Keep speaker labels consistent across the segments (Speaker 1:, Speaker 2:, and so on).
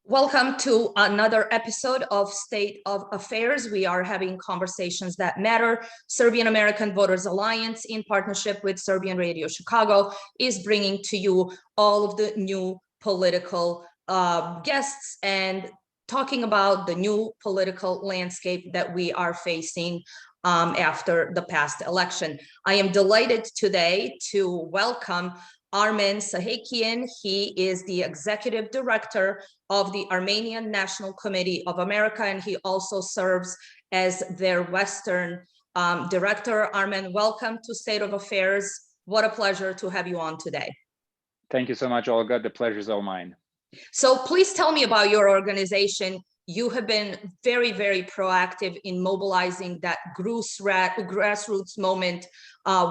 Speaker 1: Welcome to another episode of State of Affairs. We are having conversations that matter. Serbian-American Voters Alliance, in partnership with Serbian Radio Chicago, is bringing to you all of the new political guests and talking about the new political landscape that we are facing after the past election. I am delighted today to welcome Armen Sahakyan. He is the executive director of the Armenian National Committee of America, and he also serves as their Western director. Armen, welcome to State of Affairs. What a pleasure to have you on today.
Speaker 2: Thank you so much, Olga. The pleasure is all mine.
Speaker 1: So please tell me about your organization. You have been very, very proactive in mobilizing that grassroots moment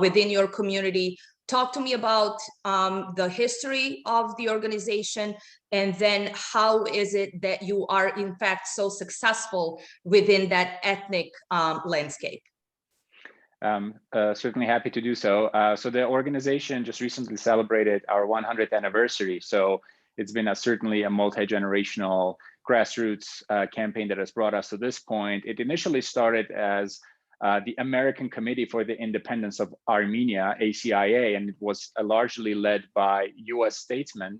Speaker 1: within your community. Talk to me about the history of the organization, and then how is it that you are in fact so successful within that ethnic landscape?
Speaker 2: Certainly happy to do so. So the organization just recently celebrated our 100th anniversary. So it's been certainly a multi-generational grassroots campaign that has brought us to this point. It initially started as the American Committee for the Independence of Armenia, ACIA, and it was largely led by US statesmen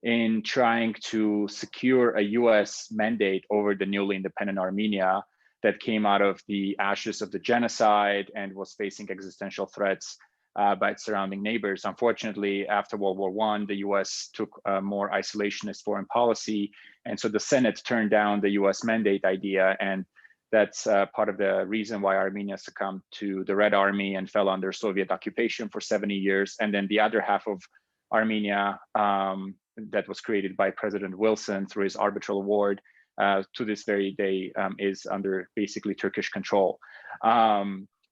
Speaker 2: in trying to secure a US mandate over the newly independent Armenia that came out of the ashes of the genocide and was facing existential threats by its surrounding neighbors. Unfortunately, after World War I, the US took a more isolationist foreign policy, and so the Senate turned down the US mandate idea, and that's part of the reason why Armenia succumbed to the Red Army and fell under Soviet occupation for 70 years. And then the other half of Armenia that was created by President Wilson through his arbitral award to this very day is under basically Turkish control.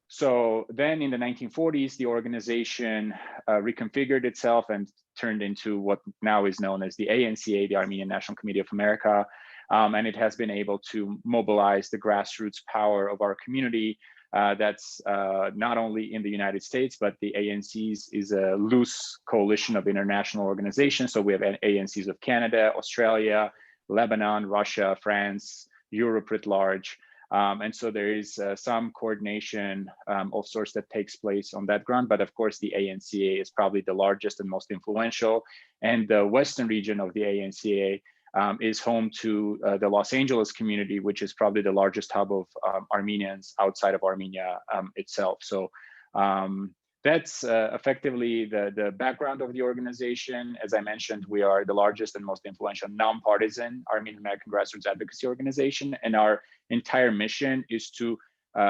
Speaker 2: So then in the 1940s, the organization reconfigured itself and turned into what now is known as the ANCA, the Armenian National Committee of America. And it has been able to mobilize the grassroots power of our community that's not only in the United States, but the ANCs is a loose coalition of international organizations. So we have ANCs of Canada, Australia, Lebanon, Russia, France, Europe writ large. And so there is some coordination of sorts that takes place on that ground. But of course, the ANCA is probably the largest and most influential. And the Western region of the ANCA is home to the Los Angeles community, which is probably the largest hub of Armenians outside of Armenia itself. So that's effectively the background of the organization. As I mentioned, we are the largest and most influential nonpartisan Armenian American grassroots advocacy organization, and our entire mission is to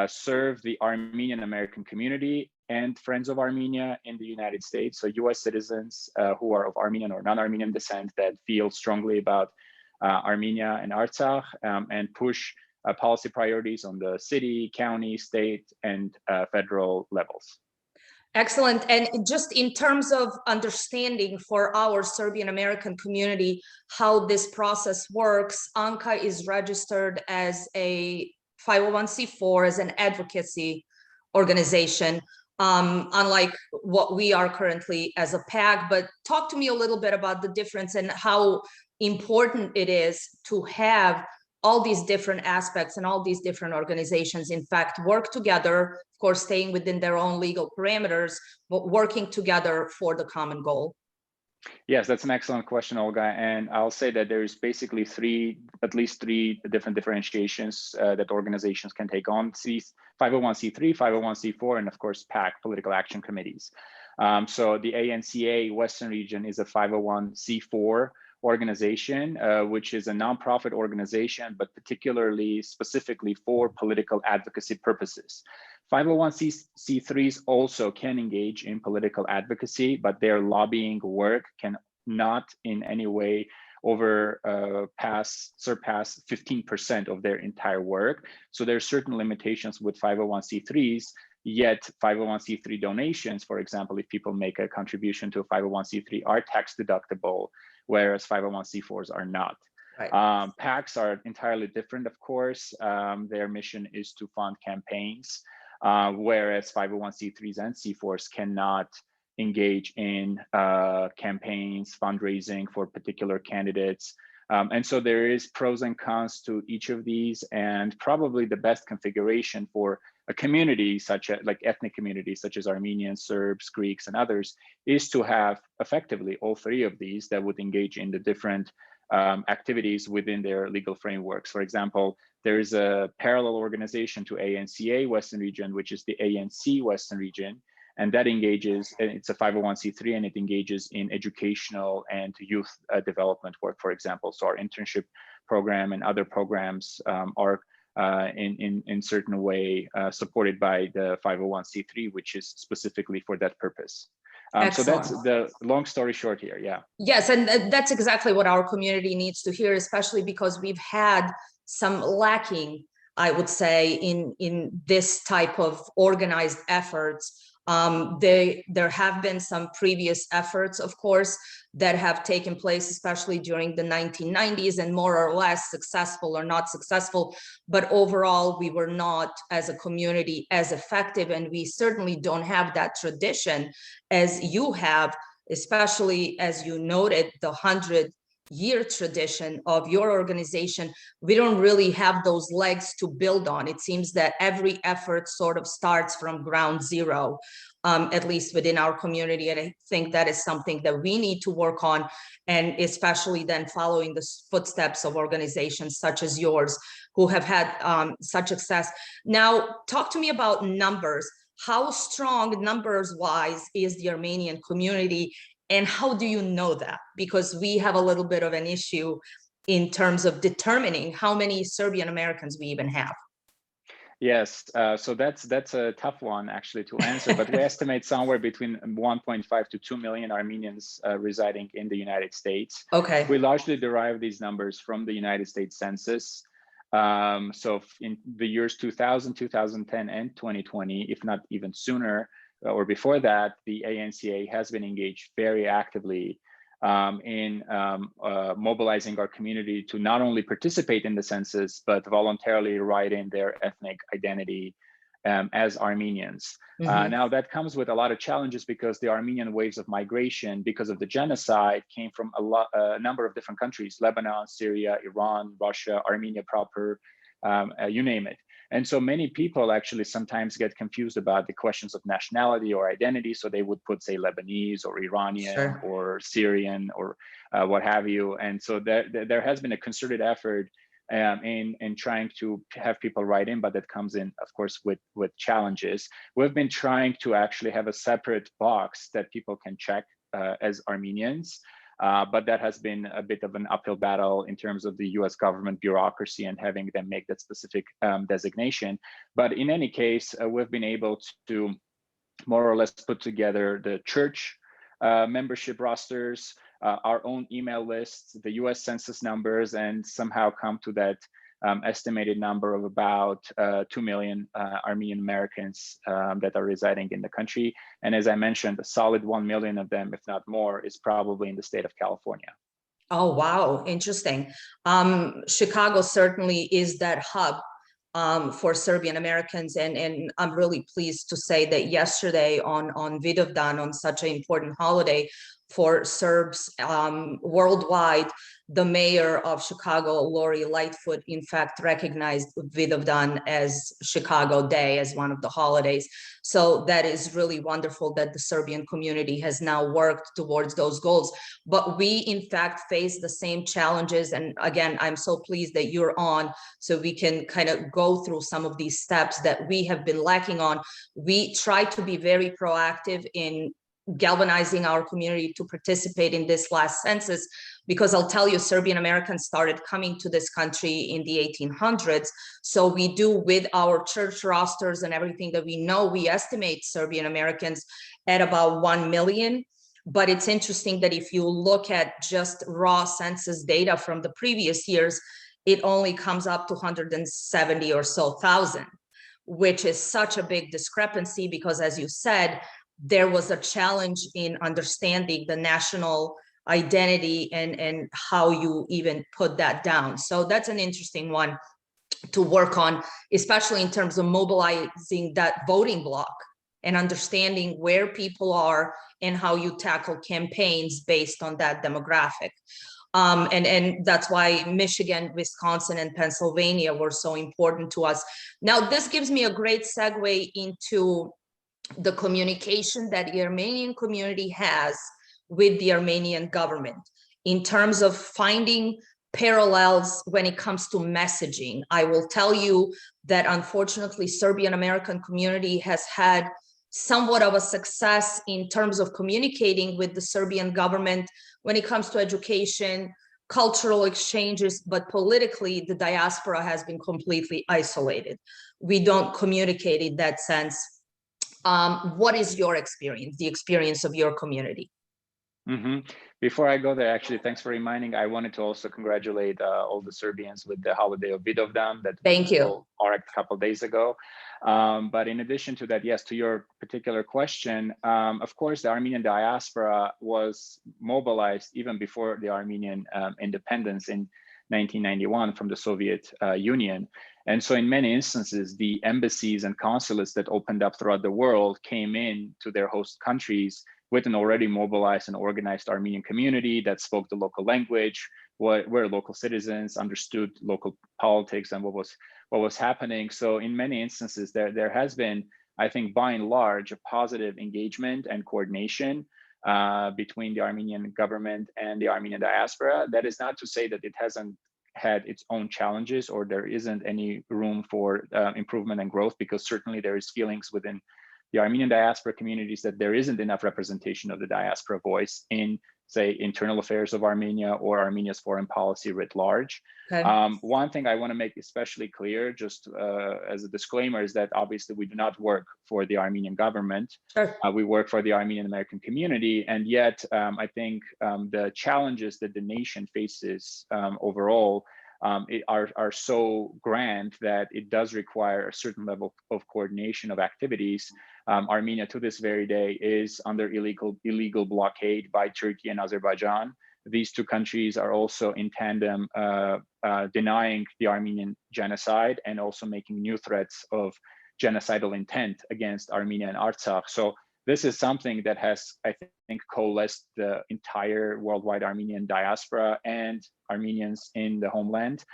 Speaker 2: serve the Armenian American community and Friends of Armenia in the United States. So US citizens who are of Armenian or non-Armenian descent that feel strongly about Armenia and Artsakh and push policy priorities on the city, county, state, and federal levels.
Speaker 1: Excellent. And just in terms of understanding for our Serbian American community how this process works, ANCA is registered as a 501c4, as an advocacy organization, unlike what we are currently as a PAC. But talk to me a little bit about the difference and how important it is to have all these different aspects and all these different organizations, in fact, work together, of course, staying within their own legal parameters, but working together for the common goal.
Speaker 2: Yes, that's an excellent question, Olga. And I'll say that there's basically at least three different differentiations that organizations can take on: 501c3, 501c4, and of course, PAC, political action committees. So the ANCA Western region is a 501c4 organization, which is a nonprofit organization, but specifically for political advocacy purposes. 501c3s also can engage in political advocacy, but their lobbying work can not in any way surpass 15% of their entire work. So there are certain limitations with 501c3s, yet 501c3 donations, for example, if people make a contribution to a 501c3, are tax deductible, whereas 501c4s are not. Right. PACs are entirely different, of course. Their mission is to fund campaigns, whereas 501c3s and C4s cannot engage in campaigns, fundraising for particular candidates. And so there is pros and cons to each of these, and probably the best configuration for a community such as like ethnic communities such as Armenians, Serbs, Greeks, and others is to have effectively all three of these that would engage in the different activities within their legal frameworks. For example, there is a parallel organization to ANCA Western Region, which is the ANC Western Region, and that engages, it's a 501c3, and it engages in educational and youth development work, for example. So our internship program and other programs are in certain way supported by the 501c3, which is specifically for that purpose. So that's the long story short here, yeah.
Speaker 1: Yes, and that's exactly what our community needs to hear, especially because we've had some lacking, I would say, in this type of organized efforts. There have been some previous efforts, of course, that have taken place, especially during the 1990s, and more or less successful or not successful. But overall, we were not, as a community, as effective, and we certainly don't have that tradition as you have, especially as you noted, the 100-year tradition of your organization. We don't really have those legs to build on. It seems that every effort sort of starts from ground zero, at least within our community. And I think that is something that we need to work on, and especially then following the footsteps of organizations such as yours who have had such success. Now, talk to me about numbers. How strong numbers-wise is the Armenian community? And how do you know that? Because we have a little bit of an issue in terms of determining how many Serbian Americans we even have.
Speaker 2: Yes, so that's a tough one actually to answer, but we estimate somewhere between 1.5 to 2 million Armenians residing in the United States.
Speaker 1: Okay.
Speaker 2: We largely derive these numbers from the United States Census. So in the years 2000, 2010, and 2020, if not even sooner, or before that, the ANCA has been engaged very actively in mobilizing our community to not only participate in the census, but voluntarily write in their ethnic identity as Armenians. Now that comes with a lot of challenges because the Armenian waves of migration, because of the genocide, came from a number of different countries: Lebanon, Syria, Iran, Russia, Armenia proper, you name it. And so many people actually sometimes get confused about the questions of nationality or identity. So they would put, say, Lebanese or Iranian
Speaker 1: Sure.
Speaker 2: or Syrian or what have you. And so there has been a concerted effort in trying to have people write in, but that comes in, of course, with challenges. We've been trying to actually have a separate box that people can check as Armenians. But that has been a bit of an uphill battle in terms of the US government bureaucracy and having them make that specific designation. But in any case, we've been able to more or less put together the church membership rosters, our own email lists, the US Census numbers, and somehow come to that estimated number of about 2 million Armenian Americans that are residing in the country. And as I mentioned, a solid 1 million of them, if not more, is probably in the state of California.
Speaker 1: Oh, wow. Interesting. Chicago certainly is that hub for Serbian Americans. And I'm really pleased to say that yesterday on Vidovdan, on such an important holiday for Serbs worldwide, the mayor of Chicago, Lori Lightfoot, in fact, recognized Vidovdan as Chicago Day, as one of the holidays. So that is really wonderful that the Serbian community has now worked towards those goals. But we, in fact, face the same challenges. And again, I'm so pleased that you're on so we can kind of go through some of these steps that we have been lacking on. We try to be very proactive in galvanizing our community to participate in this last census, because I'll tell you, Serbian Americans started coming to this country in the 1800s. So we do, with our church rosters and everything that we know, we estimate Serbian Americans at about 1 million. But it's interesting that if you look at just raw census data from the previous years, it only comes up to 170 or so thousand, which is such a big discrepancy because, as you said, there was a challenge in understanding the national identity and how you even put that down. So that's an interesting one to work on, especially in terms of mobilizing that voting bloc. and understanding where people are and how you tackle campaigns based on that demographic. And that's why Michigan, Wisconsin, and Pennsylvania were so important to us. Now, this gives me a great segue into the communication that the Armenian community has with the Armenian government in terms of finding parallels when it comes to messaging. I will tell you that unfortunately, Serbian-American community has had somewhat of a success in terms of communicating with the Serbian government when it comes to education, cultural exchanges, but politically, the diaspora has been completely isolated. We don't communicate in that sense. What is your experience, the experience of your community?
Speaker 2: Mm-hmm. Before I go there, actually, thanks for reminding. I wanted to also congratulate all the Serbians with the holiday of Vidovdan that
Speaker 1: Thank you.
Speaker 2: a couple of days ago. But in addition to that, yes, to your particular question, of course, the Armenian diaspora was mobilized even before the Armenian independence in 1991 from the Soviet Union. And so in many instances, the embassies and consulates that opened up throughout the world came in to their host countries with an already mobilized and organized Armenian community that spoke the local language, were local citizens, understood local politics and what was happening. So in many instances, there has been, I think, by and large, a positive engagement and coordination between the Armenian government and the Armenian diaspora. That is not to say that it hasn't had its own challenges or there isn't any room for improvement and growth, because certainly there is feelings within the Armenian diaspora communities that there isn't enough representation of the diaspora voice in, say, internal affairs of Armenia or Armenia's foreign policy writ large.
Speaker 1: Okay.
Speaker 2: One thing I want to make especially clear, just as a disclaimer, is that obviously we do not work for the Armenian government.
Speaker 1: Sure.
Speaker 2: We work for the Armenian American community, and yet I think the challenges that the nation faces overall are so grand that it does require a certain level of coordination of activities. Armenia to this very day is under illegal blockade by Turkey and Azerbaijan. These two countries are also in tandem denying the Armenian genocide and also making new threats of genocidal intent against Armenia and Artsakh. So this is something that has, I think, coalesced the entire worldwide Armenian diaspora and Armenians in the homeland,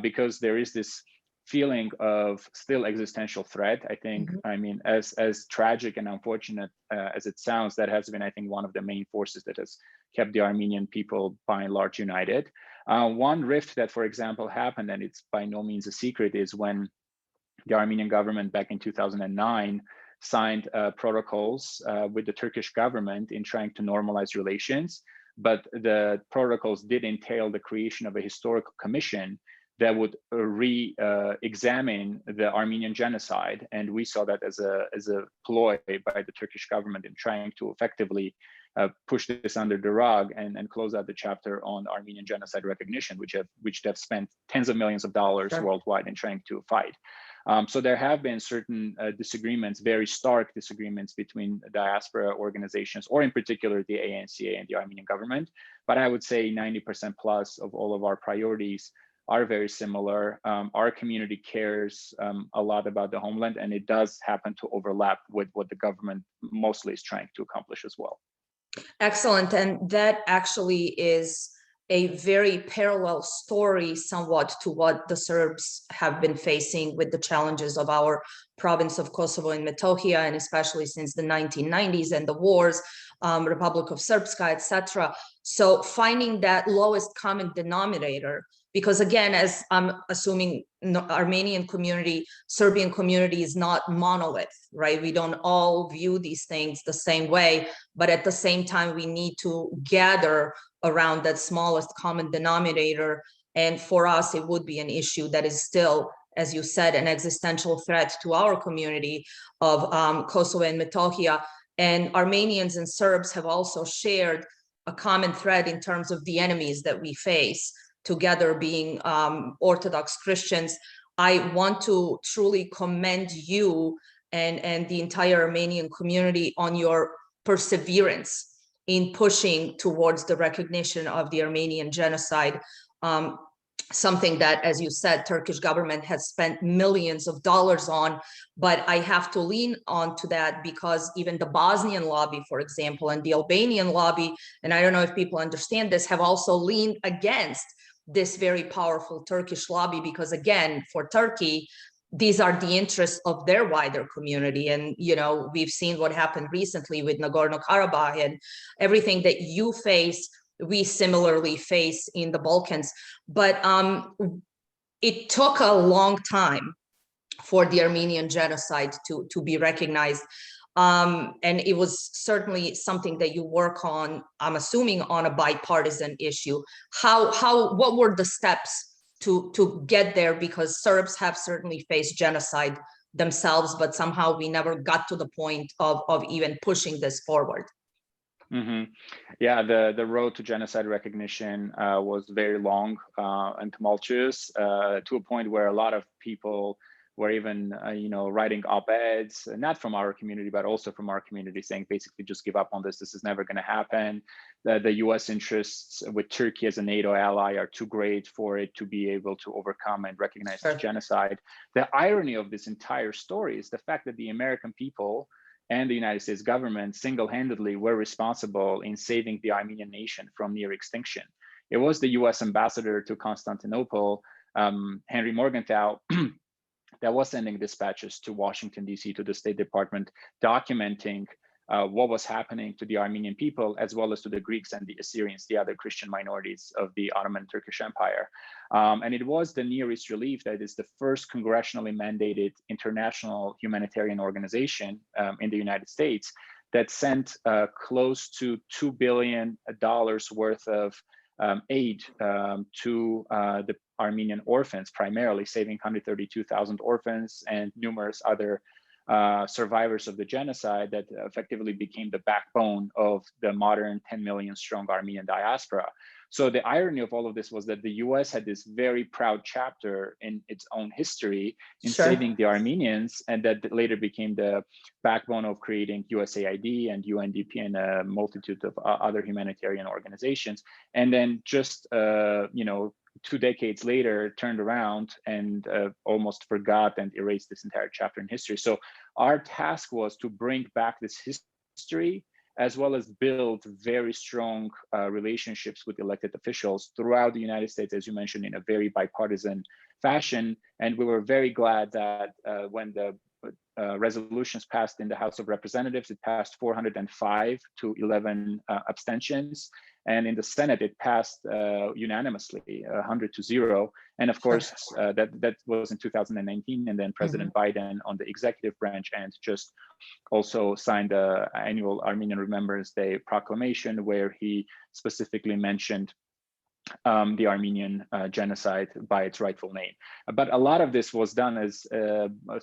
Speaker 2: because there is this feeling of still existential threat. I think, I mean, as tragic and unfortunate as it sounds, that has been, I think, one of the main forces that has kept the Armenian people by and large united. One rift that, for example, happened, and it's by no means a secret, is when the Armenian government back in 2009 signed protocols with the Turkish government in trying to normalize relations. But the protocols did entail the creation of a historical commission that would re-examine the Armenian genocide. And we saw that as a ploy by the Turkish government in trying to effectively push this under the rug and close out the chapter on Armenian genocide recognition, which have spent tens of millions of dollars worldwide in trying to fight. So there have been certain disagreements, very stark disagreements between diaspora organizations, or in particular the ANCA and the Armenian government. But I would say 90% plus of all of our priorities are very similar. Our community cares a lot about the homeland, and it does happen to overlap with what the government mostly is trying to accomplish as well.
Speaker 1: Excellent. And that actually is a very parallel story somewhat to what the Serbs have been facing with the challenges of our province of Kosovo and Metohija, and especially since the 1990s and the wars, Republic of Srpska, etc. So finding that lowest common denominator, because again, as I'm assuming, Armenian community, Serbian community is not monolith, right? We don't all view these things the same way, but at the same time, we need to gather around that smallest common denominator. And for us, it would be an issue that is still, as you said, an existential threat to our community of Kosovo and Metohija. And Armenians and Serbs have also shared a common thread in terms of the enemies that we face, together being Orthodox Christians. I want to truly commend you and the entire Armenian community on your perseverance in pushing towards the recognition of the Armenian genocide. something that, as you said, Turkish government has spent millions of dollars on. But I have to lean on to that because even the Bosnian lobby, for example, and the Albanian lobby, and I don't know if people understand this, have also leaned against this very powerful Turkish lobby, because again, for Turkey, these are the interests of their wider community. And, you know, we've seen what happened recently with Nagorno-Karabakh, and everything that you face, we similarly face in the Balkans. But it took a long time for the Armenian genocide to be recognized. And it was certainly something that you work on, I'm assuming, on a bipartisan issue. What were the steps to get there? Because Serbs have certainly faced genocide themselves, but somehow we never got to the point of even pushing this forward.
Speaker 2: Mm-hmm. Yeah, the road to genocide recognition was very long and tumultuous, to a point where a lot of people were even, writing op-eds, not from our community, but also from our community, saying basically just give up on this. This is never going to happen. The U.S. interests with Turkey as a NATO ally are too great for it to be able to overcome and recognize this genocide. The irony of this entire story is the fact that the American people and the United States government single-handedly were responsible in saving the Armenian nation from near extinction. It was the U.S. ambassador to Constantinople, Henry Morgenthau, that was sending dispatches to Washington, D.C., to the State Department, documenting what was happening to the Armenian people, as well as to the Greeks and the Assyrians, the other Christian minorities of the Ottoman Turkish Empire. And it was the Near East Relief that is the first congressionally mandated international humanitarian organization in the United States that sent close to $2 billion worth of aid to the Armenian orphans, primarily saving 132,000 orphans and numerous other survivors of the genocide that effectively became the backbone of the modern 10 million strong Armenian diaspora. So the irony of all of this was that the US had this very proud chapter in its own history in saving the Armenians, and that later became the backbone of creating USAID and UNDP and a multitude of other humanitarian organizations. And then just, 2 decades later, turned around and almost forgot and erased this entire chapter in history. So our task was to bring back this history, as well as build very strong relationships with elected officials throughout the United States, as you mentioned, in a very bipartisan fashion. And we were very glad that when the resolutions passed in the House of Representatives, it passed 405 to 11 abstentions. And in the Senate, it passed unanimously, 100 to 0. And of course, that was in 2019. And then President Biden on the executive branch and just also signed the annual Armenian Remembrance Day proclamation, where he specifically mentioned the Armenian genocide by its rightful name. But a lot of this was done as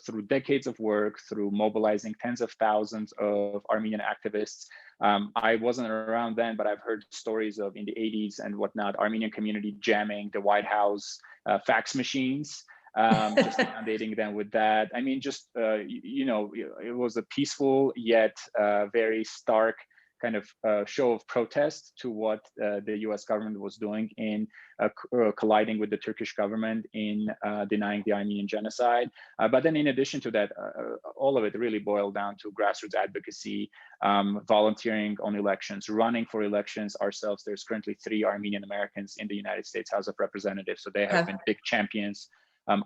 Speaker 2: through decades of work, through mobilizing tens of thousands of Armenian activists. I wasn't around then, but I've heard stories of in the 80s and whatnot, Armenian community jamming the White House fax machines, just inundating them with that. I mean, just, it was a peaceful yet very stark kind of show of protest to what the US government was doing in colliding with the Turkish government in denying the Armenian genocide. But then in addition to that, all of it really boiled down to grassroots advocacy, volunteering on elections, running for elections ourselves. There's currently 3 Armenian Americans in the United States House of Representatives. So they have been big champions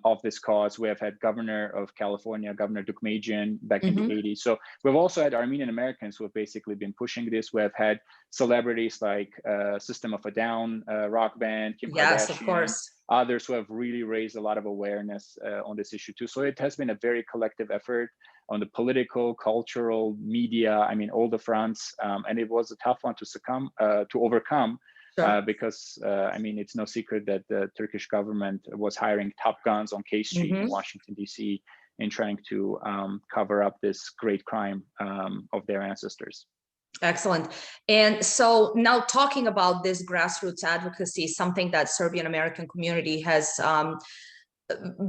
Speaker 2: of this cause. We have had Governor of California, Governor Dukmajian, back in the 80s. So we've also had Armenian Americans who have basically been pushing this. We have had celebrities like System of a Down rock band, Kim Kardashian,
Speaker 1: of course,
Speaker 2: others who have really raised a lot of awareness on this issue too. So it has been a very collective effort on the political, cultural, media, I mean, all the fronts. And it was a tough one to overcome. Because, it's no secret that the Turkish government was hiring Top Guns on K Street in Washington, D.C. in trying to cover up this great crime of their ancestors.
Speaker 1: Excellent. And so now talking about this grassroots advocacy, something that Serbian-American community has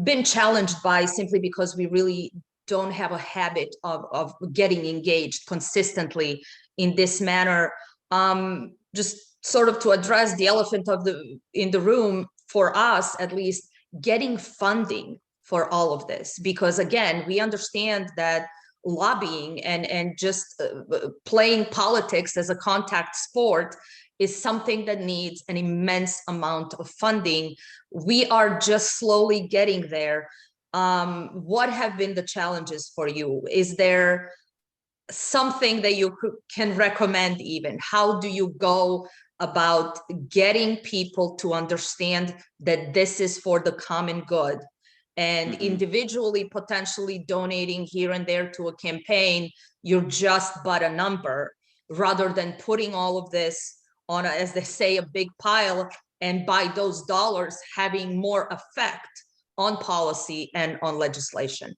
Speaker 1: been challenged by, simply because we really don't have a habit of getting engaged consistently in this manner. Just sort of to address the elephant in the room, for us at least, getting funding for all of this? Because again, we understand that lobbying and just playing politics as a contact sport is something that needs an immense amount of funding. We are just slowly getting there. What have been the challenges for you? Is there something that you can recommend even? How do you go about getting people to understand that this is for the common good, and individually potentially donating here and there to a campaign, you're just but a number, rather than putting all of this on, as they say, a big pile, and by those dollars having more effect on policy and on legislation?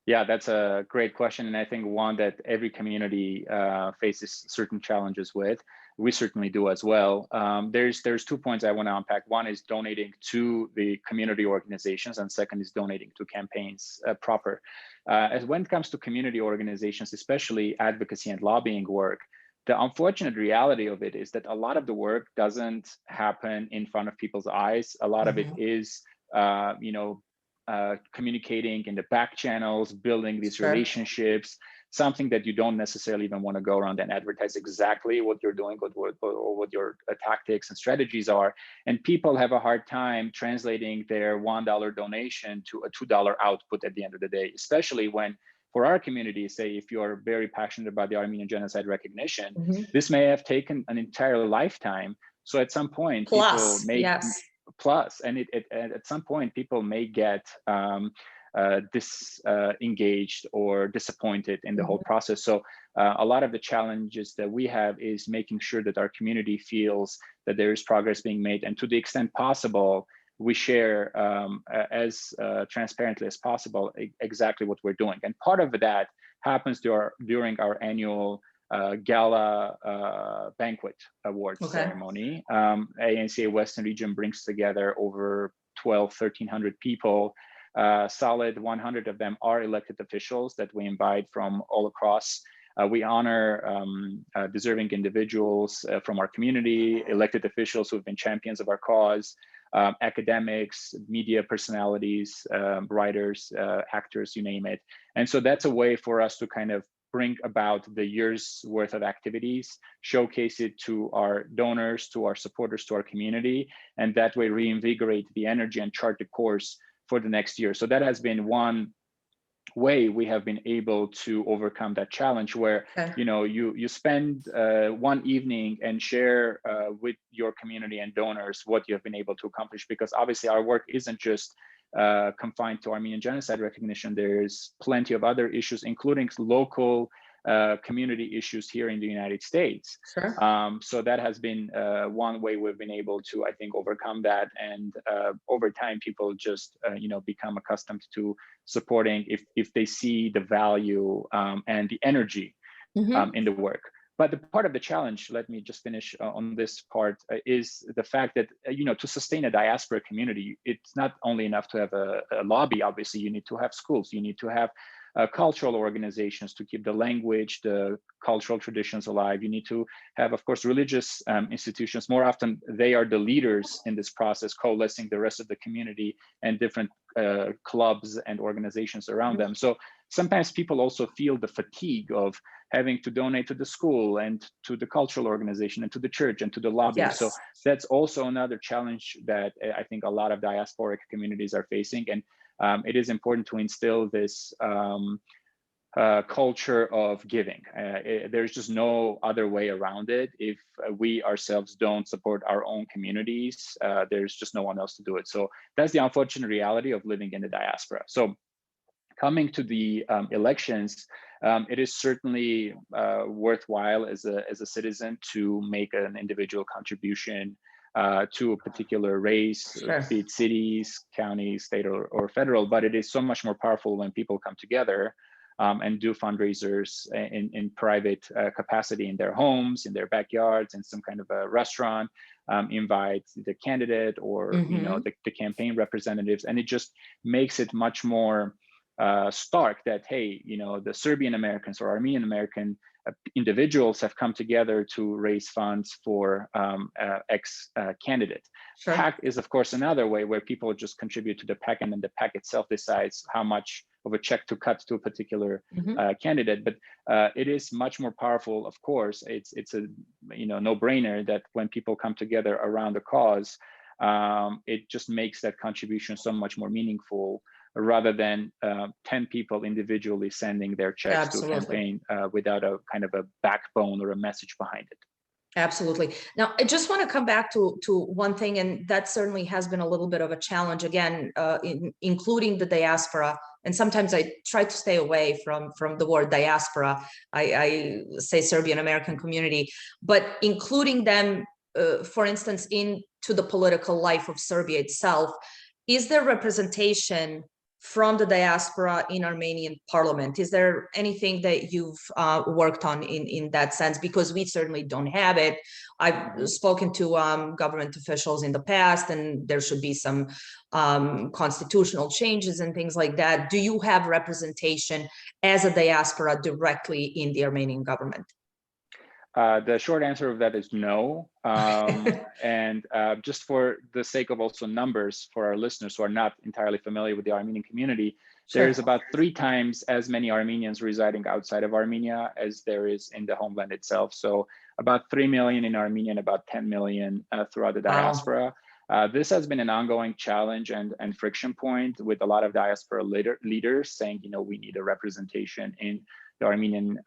Speaker 2: Yeah, that's a great question, and I think one that every community faces certain challenges with. We certainly do as well. There's 2 points I want to unpack. One is donating to the community organizations, and second is donating to campaigns proper. As when it comes to community organizations, especially advocacy and lobbying work, the unfortunate reality of it is that a lot of the work doesn't happen in front of people's eyes. A lot of it is, communicating in the back channels, building these relationships, something that you don't necessarily even want to go around and advertise exactly what you're doing, or what your tactics and strategies are. And people have a hard time translating their $1 donation to a $2 output at the end of the day, especially when, for our community, say if you're very passionate about the Armenian genocide recognition, this may have taken an entire lifetime. So at some point, people may at some point people may get disengaged or disappointed in the whole process. So a lot of the challenges that we have is making sure that our community feels that there is progress being made, and to the extent possible, we share as transparently as possible exactly what we're doing. And part of that happens during our annual gala banquet awards ceremony. ANCA Western Region brings together over 1,300 people. Solid 100 of them are elected officials that we invite from all across. We honor deserving individuals from our community, elected officials who have been champions of our cause, academics, media personalities, writers, actors, you name it. And so that's a way for us to kind of bring about the year's worth of activities, showcase it to our donors, to our supporters, to our community, and that way reinvigorate the energy and chart the course for the next year. So that has been one way we have been able to overcome that challenge, where you spend one evening and share with your community and donors what you have been able to accomplish, because obviously our work isn't just confined to Armenian genocide recognition. There's plenty of other issues, including local community issues here in the United States. So that has been one way we've been able to, I think, overcome that. And over time, people just, become accustomed to supporting if they see the value and the energy in the work. But the part of the challenge, let me just finish on this part, is the fact that, to sustain a diaspora community, it's not only enough to have a lobby. Obviously, you need to have schools, you need to have cultural organizations to keep the language, the cultural traditions alive. You need to have, of course, religious institutions. More often, they are the leaders in this process, coalescing the rest of the community and different clubs and organizations around them. So sometimes people also feel the fatigue of having to donate to the school and to the cultural organization and to the church and to the lobby. So that's also another challenge that I think a lot of diasporic communities are facing. And it is important to instill this culture of giving. There's just no other way around it. If we ourselves don't support our own communities, there's just no one else to do it. So that's the unfortunate reality of living in the diaspora. So coming to the elections, it is certainly worthwhile as a citizen to make an individual contribution to a particular race, be it cities, counties, state, or federal. But it is so much more powerful when people come together and do fundraisers in private capacity in their homes, in their backyards, in some kind of a restaurant, invite the candidate or the campaign representatives, and it just makes it much more stark that, hey, the Serbian Americans or Armenian American individuals have come together to raise funds for ex-candidate.
Speaker 1: Sure.
Speaker 2: PAC is, of course, another way where people just contribute to the PAC, and then the PAC itself decides how much of a check to cut to a particular candidate. But it is much more powerful. Of course, it's a no-brainer that when people come together around a cause, it just makes that contribution so much more meaningful, rather than 10 people individually sending their checks to a campaign without a kind of a backbone or a message behind it.
Speaker 1: Absolutely. Now, I just want to come back to one thing, and that certainly has been a little bit of a challenge, again, including the diaspora. And sometimes I try to stay away from the word diaspora. I say Serbian-American community, but including them, for instance, into the political life of Serbia itself. Is there representation from the diaspora in Armenian parliament? Is there anything that you've worked on in that sense? Because we certainly don't have it. I've spoken to government officials in the past, and there should be some constitutional changes and things like that. Do you have representation as a diaspora directly in the Armenian government?
Speaker 2: The short answer of that is no. And just for the sake of also numbers for our listeners who are not entirely familiar with the Armenian community,
Speaker 1: Sure.
Speaker 2: There's about 3 times as many Armenians residing outside of Armenia as there is in the homeland itself. So about 3 million in Armenia and about 10 million throughout the diaspora. Wow. This has been an ongoing challenge and friction point with a lot of diaspora leaders saying, we need a representation in the Armenian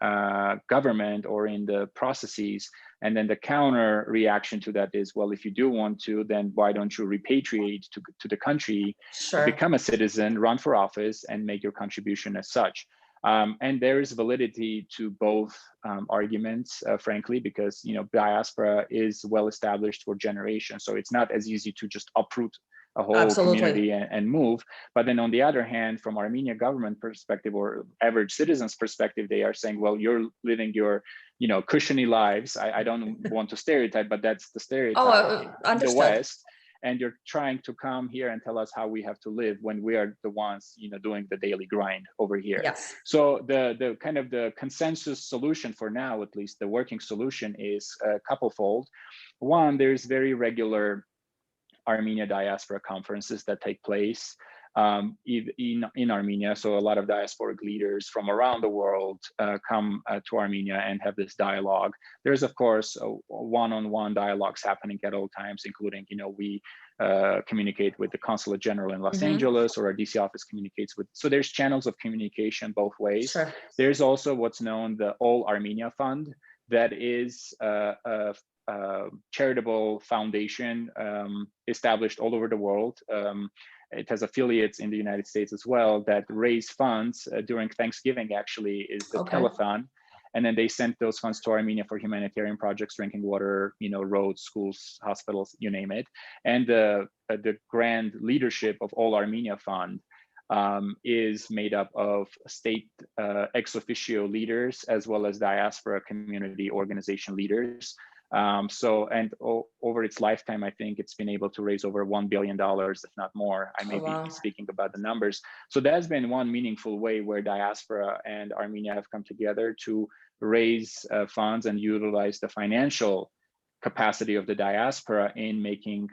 Speaker 2: government or in the processes. And then the counter reaction to that is, well, if you do want to, then why don't you repatriate to the country,
Speaker 1: Sure.
Speaker 2: become a citizen, run for office, and make your contribution as such. And there is validity to both arguments, frankly, because diaspora is well established for generations. So it's not as easy to just uproot a whole
Speaker 1: Absolutely.
Speaker 2: community and move. But then on the other hand, from Armenian government perspective or average citizens perspective, they are saying, well, you're living your cushiony lives. I don't want to stereotype, but that's the stereotype in the West. And you're trying to come here and tell us how we have to live when we are the ones, doing the daily grind over here.
Speaker 1: Yes.
Speaker 2: So the kind of the consensus solution for now, at least the working solution, is a couple-fold. One, there's very regular Armenia diaspora conferences that take place in Armenia. So a lot of diasporic leaders from around the world come to Armenia and have this dialogue. There's, of course, one-on-one dialogues happening at all times, including, we communicate with the Consulate General in Los Angeles, or our DC office communicates with. So there's channels of communication both ways.
Speaker 1: Sure.
Speaker 2: There's also what's known the All Armenia Fund. That is a charitable foundation established all over the world. It has affiliates in the United States as well that raise funds during Thanksgiving, actually, is the telethon. And then they sent those funds to Armenia for humanitarian projects, drinking water, roads, schools, hospitals, you name it. And the grand leadership of All Armenia Fund is made up of state ex officio leaders, as well as diaspora community organization leaders. Over its lifetime, I think it's been able to raise over $1 billion, if not more. I may be speaking about the numbers. So that's been one meaningful way where diaspora and Armenia have come together to raise funds and utilize the financial capacity of the diaspora in making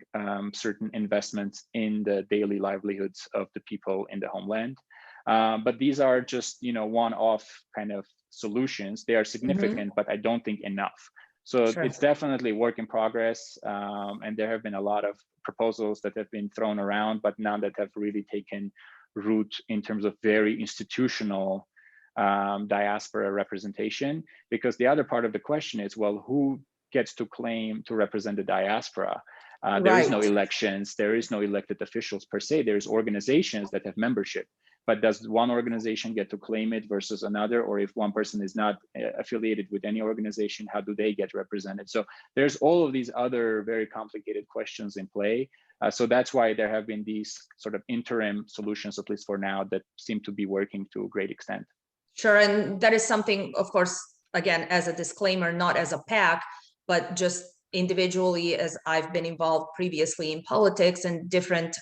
Speaker 2: certain investments in the daily livelihoods of the people in the homeland. But these are just, one-off kind of solutions. They are significant, but I don't think enough. So
Speaker 1: Sure.
Speaker 2: It's definitely work in progress. And there have been a lot of proposals that have been thrown around, but none that have really taken root in terms of very institutional diaspora representation. Because the other part of the question is, well, who gets to claim to represent the diaspora? There is no elections, there is no elected officials per se. There's organizations that have membership. But does one organization get to claim it versus another? Or if one person is not affiliated with any organization, how do they get represented? So there's all of these other very complicated questions in play. So that's why there have been these sort of interim solutions, at least for now, that seem to be working to a great extent.
Speaker 1: Sure, and that is something, of course, again, as a disclaimer, not as a PAC, but just individually, as I've been involved previously in politics and different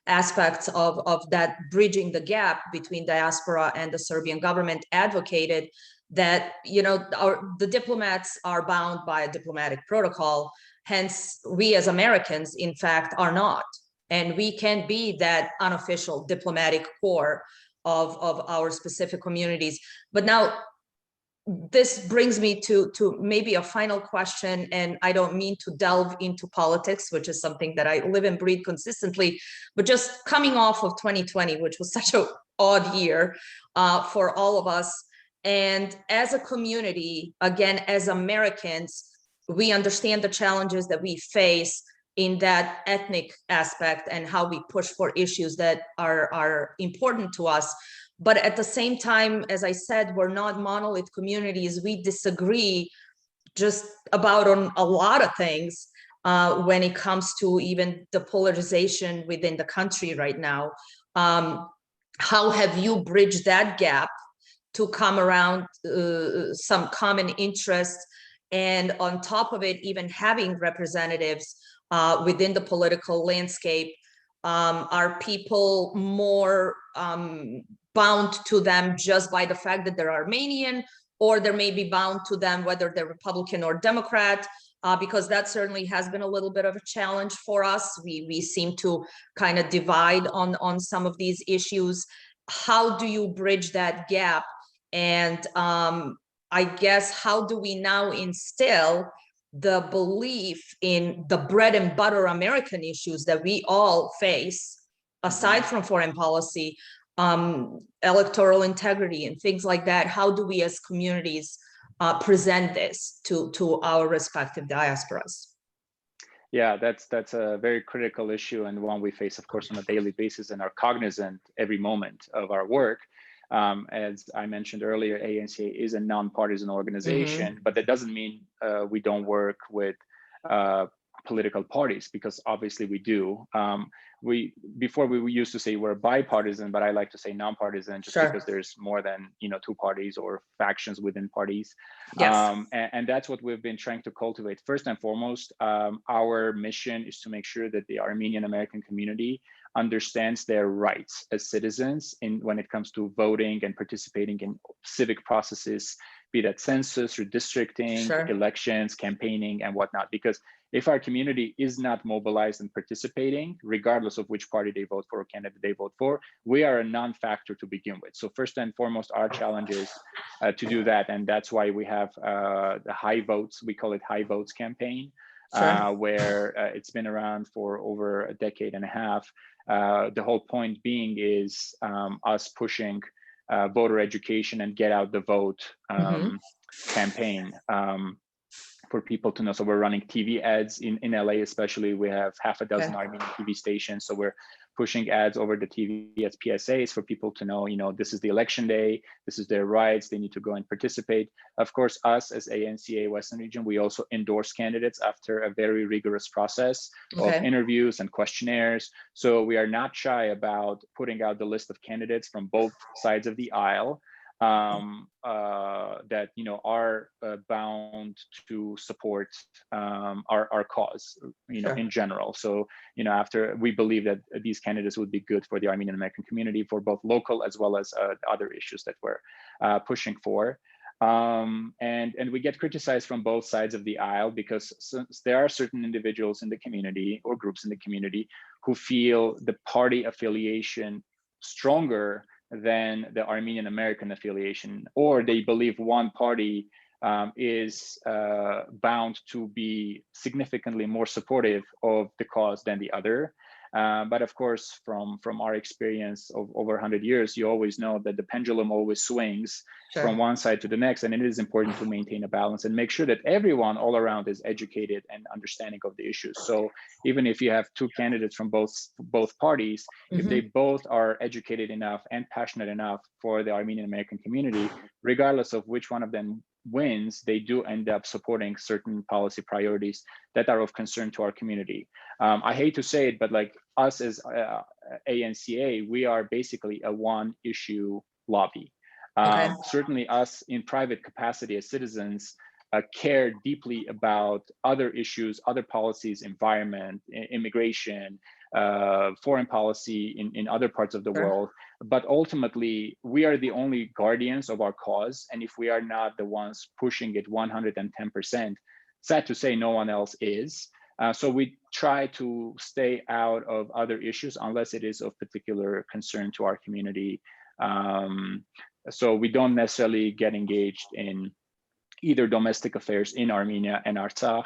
Speaker 1: aspects of that bridging the gap between diaspora and the Serbian government, advocated that, the diplomats are bound by a diplomatic protocol. Hence, we as Americans, in fact, are not. And we can be that unofficial diplomatic corps of our specific communities. But now, this brings me to maybe a final question, and I don't mean to delve into politics, which is something that I live and breathe consistently, but just coming off of 2020, which was such an odd year for all of us. And as a community, again, as Americans, we understand the challenges that we face in that ethnic aspect and how we push for issues that are important to us. But at the same time, as I said, we're not monolith communities. We disagree just about on a lot of things when it comes to even the polarization within the country right now. How have you bridged that gap to come around some common interests, and on top of it, even having representatives within the political landscape? Are people more bound to them just by the fact that they're Armenian, or they may be bound to them whether they're Republican or Democrat? Because that certainly has been a little bit of a challenge for us. We seem to kind of divide on some of these issues. How do you bridge that gap? And I guess, how do we now instill the belief in the bread and butter American issues that we all face, aside from foreign policy, electoral integrity and things like that? How do we as communities present this to our respective diasporas?
Speaker 2: Yeah, that's a very critical issue, and one we face, of course, on a daily basis and are cognizant every moment of our work. As I mentioned earlier, ANCA is a nonpartisan organization, but that doesn't mean we don't work with political parties, because obviously we do. Before we used to say we're bipartisan, but I like to say nonpartisan, just because there's more than two parties or factions within parties.
Speaker 1: Yes.
Speaker 2: And that's what we've been trying to cultivate. First and foremost, our mission is to make sure that the Armenian American community understands their rights as citizens when it comes to voting and participating in civic processes, be that census, redistricting, elections, campaigning, and whatnot. Because if our community is not mobilized and participating, regardless of which party they vote for or candidate they vote for, we are a non-factor to begin with. So first and foremost, our challenge is to do that. And that's why we have the high votes, we call it high votes campaign, where it's been around for over a decade and a half. The whole point being is us pushing voter education and get out the vote campaign for people to know. So we're running TV ads in LA, especially. We have half a dozen Armenian TV stations. So we're pushing ads over the TV as PSAs for people to know, this is the election day, this is their rights, they need to go and participate. Of course, us as ANCA Western Region, we also endorse candidates after a very rigorous process of interviews and questionnaires. So we are not shy about putting out the list of candidates from both sides of the aisle that are bound to support our cause, in general. So after, we believe that these candidates would be good for the Armenian American community, for both local as well as other issues that we're pushing for. And we get criticized from both sides of the aisle, because there are certain individuals in the community or groups in the community who feel the party affiliation stronger than the Armenian American affiliation, or they believe one party is bound to be significantly more supportive of the cause than the other. But of course, from our experience of over 100 years, you always know that the pendulum always swings from one side to the next, and it is important to maintain a balance and make sure that everyone all around is educated and understanding of the issues. So even if you have two candidates from both parties, if they both are educated enough and passionate enough for the Armenian American community, regardless of which one of them wins, they do end up supporting certain policy priorities that are of concern to our community. I hate to say it, but like us as ANCA, we are basically a one issue lobby. Certainly us in private capacity as citizens, care deeply about other issues, other policies, environment, immigration, foreign policy in other parts of the world. But ultimately, we are the only guardians of our cause. And if we are not the ones pushing it 110%, sad to say, no one else is. So we try to stay out of other issues unless it is of particular concern to our community. So we don't necessarily get engaged in either domestic affairs in Armenia and Artsakh,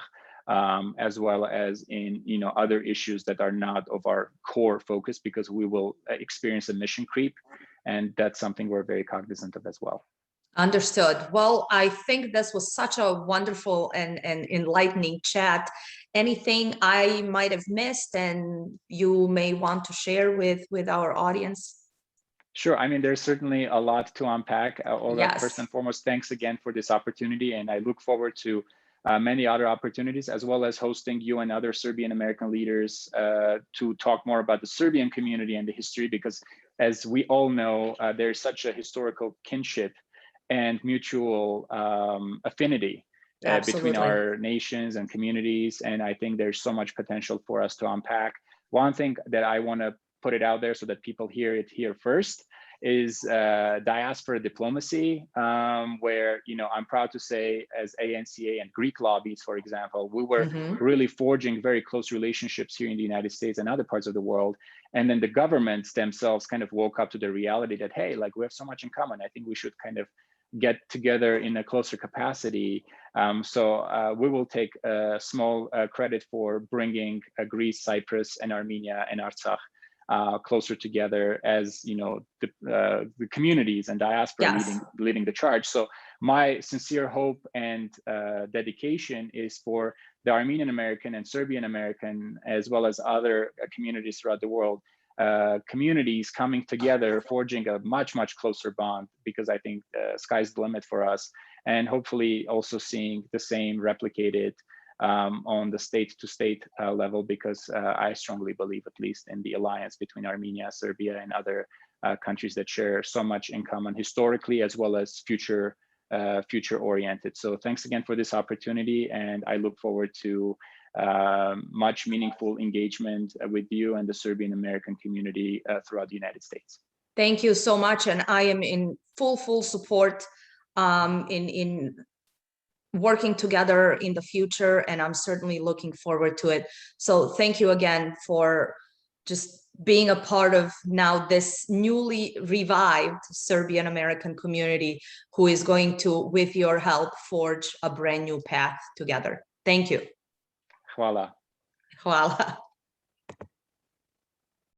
Speaker 2: as well as in other issues that are not of our core focus, because we will experience a mission creep, and that's something we're very cognizant of as well.
Speaker 1: Understood. Well, I think this was such a wonderful and enlightening chat. Anything I might have missed and you may want to share with our audience?
Speaker 2: Sure. I mean, there's certainly a lot to unpack. Olga,
Speaker 1: Yes.
Speaker 2: First and foremost, thanks again for this opportunity. And I look forward to many other opportunities, as well as hosting you and other Serbian-American leaders to talk more about the Serbian community and the history, because as we all know, there's such a historical kinship and mutual affinity between our nations and communities. And I think there's so much potential for us to unpack. One thing that I want to put it out there so that people hear it here first is diaspora diplomacy, where I'm proud to say, as ANCA and Greek lobbies, for example, we were really forging very close relationships here in the United States and other parts of the world. And then the governments themselves kind of woke up to the reality that, hey, like, we have so much in common. I think we should kind of get together in a closer capacity. So we will take small credit for bringing Greece, Cyprus, and Armenia and Artsakh closer together as the communities and diaspora leading the charge. So my sincere hope and dedication is for the Armenian American and Serbian American, as well as other communities throughout the world, communities coming together, forging a much closer bond, because I think the sky's the limit for us, and hopefully also seeing the same replicated on the state-to-state level, because I strongly believe, at least, in the alliance between Armenia, Serbia, and other countries that share so much in common historically, as well as future oriented. So thanks again for this opportunity, and I look forward to much meaningful engagement with you and the Serbian American community throughout the United States.
Speaker 1: Thank you so much, and I am in full support in working together in the future, and I'm certainly looking forward to it. So thank you again for just being a part of now this newly revived Serbian American community, who is going to, with your help, forge a brand new path together. Thank you.
Speaker 2: Hvala.
Speaker 1: Hvala.